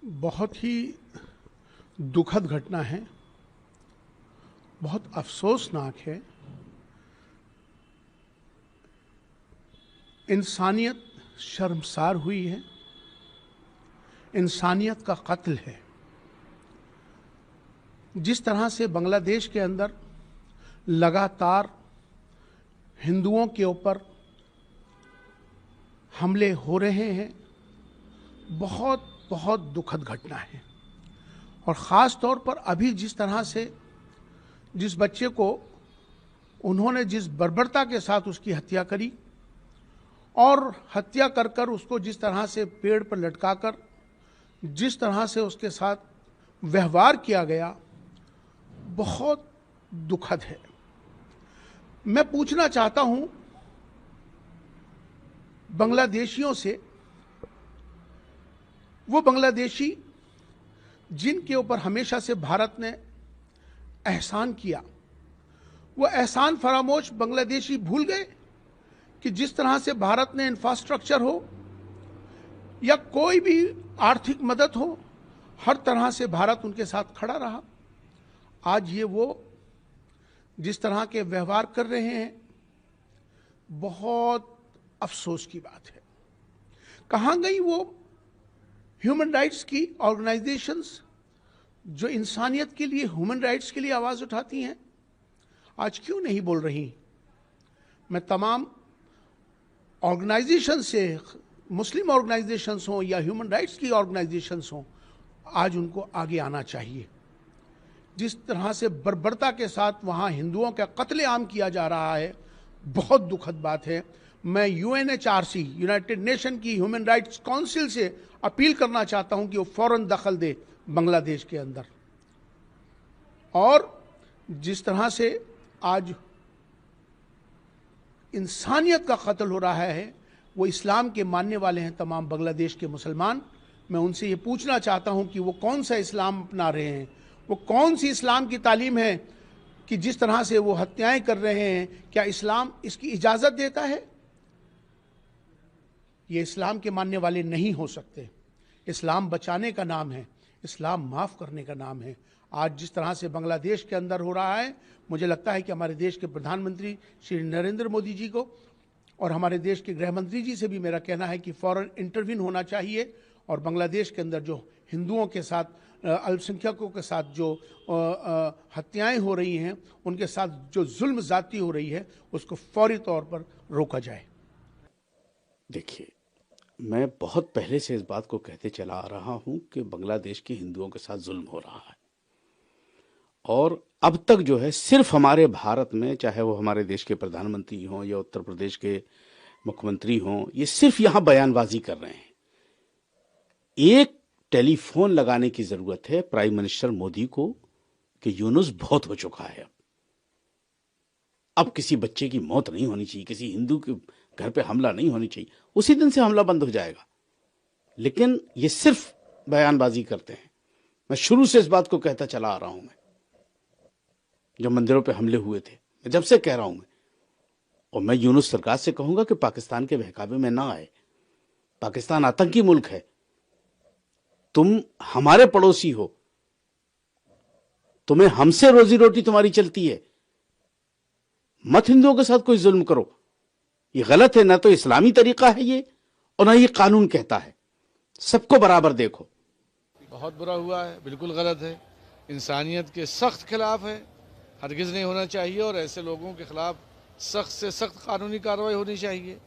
बहुत ही दुखद घटना है, बहुत अफसोसनाक है। इंसानियत शर्मसार हुई है, इंसानियत का कत्ल है। जिस तरह से बांग्लादेश के अंदर लगातार हिंदुओं के ऊपर हमले हो रहे हैं, बहुत बहुत दुखद घटना है। और ख़ास तौर पर अभी जिस तरह से जिस बच्चे को उन्होंने जिस बर्बरता के साथ उसकी हत्या करी और हत्या कर कर उसको जिस तरह से पेड़ पर लटकाकर जिस तरह से उसके साथ व्यवहार किया गया, बहुत दुखद है। मैं पूछना चाहता हूं बांग्लादेशियों से, वो बांग्लादेशी जिनके ऊपर हमेशा से भारत ने एहसान किया, वो एहसान फरामोश बांग्लादेशी भूल गए कि जिस तरह से भारत ने इंफ्रास्ट्रक्चर हो या कोई भी आर्थिक मदद हो, हर तरह से भारत उनके साथ खड़ा रहा। आज ये वो जिस तरह के व्यवहार कर रहे हैं, बहुत अफसोस की बात है। कहाँ गई वो ह्यूमन राइट्स की ऑर्गेनाइजेशंस जो इंसानियत के लिए, ह्यूमन राइट्स के लिए आवाज़ उठाती हैं? आज क्यों नहीं बोल रही? मैं तमाम ऑर्गेनाइजेशन से, मुस्लिम ऑर्गेनाइजेशंस हों या ह्यूमन राइट्स की ऑर्गेनाइजेशंस हों, आज उनको आगे आना चाहिए। जिस तरह से बर्बरता के साथ वहाँ हिंदुओं का कत्लेआम किया जा रहा है, बहुत दुखद बात है। मैं यूएनएचआरसी, यूनाइटेड नेशन की ह्यूमन राइट्स काउंसिल से अपील करना चाहता हूं कि वो फौरन दखल दे बांग्लादेश के अंदर। और जिस तरह से आज इंसानियत का कत्ल हो रहा है, वो इस्लाम के मानने वाले हैं तमाम बांग्लादेश के मुसलमान। मैं उनसे ये पूछना चाहता हूं कि वो कौन सा इस्लाम अपना रहे हैं, वो कौन सी इस्लाम की तालीम है कि जिस तरह से वो हत्याएं कर रहे हैं? क्या इस्लाम इसकी इजाज़त देता है? ये इस्लाम के मानने वाले नहीं हो सकते। इस्लाम बचाने का नाम है, इस्लाम माफ़ करने का नाम है। आज जिस तरह से बांग्लादेश के अंदर हो रहा है, मुझे लगता है कि हमारे देश के प्रधानमंत्री श्री नरेंद्र मोदी जी को और हमारे देश के गृह मंत्री जी से भी मेरा कहना है कि फ़ौरन इंटरवीन होना चाहिए और बांग्लादेश के अंदर जो हिंदुओं के साथ, अल्पसंख्यकों के साथ जो हत्याएं हो रही हैं, उनके साथ जो जुल्म ज़्यादती हो रही है, उसको फौरी तौर पर रोका जाए। देखिए, मैं बहुत पहले से इस बात को कहते चला आ रहा हूं कि बांग्लादेश के हिंदुओं के साथ जुल्म हो रहा है। और अब तक जो है, सिर्फ हमारे भारत में, चाहे वो हमारे देश के प्रधानमंत्री हों या उत्तर प्रदेश के मुख्यमंत्री हों, ये सिर्फ यहां बयानबाजी कर रहे हैं। एक टेलीफोन लगाने की जरूरत है प्राइम मिनिस्टर मोदी को कि यूनुस बहुत हो चुका है। अब किसी बच्चे की मौत नहीं होनी चाहिए, किसी हिंदू के घर पे हमला नहीं होनी चाहिए। उसी दिन से हमला बंद हो जाएगा। लेकिन ये सिर्फ बयानबाजी करते हैं। मैं शुरू से इस बात को कहता चला आ रहा हूं। मैं जब मंदिरों पे हमले हुए थे, मैं जब से कह रहा हूं मैं, और मैं यूनुस सरकार से कहूंगा कि पाकिस्तान के बहकावे में ना आए। पाकिस्तान आतंकी मुल्क है। तुम हमारे पड़ोसी हो, तुम्हें हमसे रोजी रोटी तुम्हारी चलती है। मत हिंदुओं के साथ कोई जुल्म करो, ये गलत है। ना तो इस्लामी तरीका है ये, और ना ये कानून कहता है। सबको बराबर देखो। बहुत बुरा हुआ है, बिल्कुल गलत है, इंसानियत के सख्त खिलाफ है, हरगिज नहीं होना चाहिए। और ऐसे लोगों के खिलाफ सख्त से सख्त कानूनी कार्रवाई होनी चाहिए।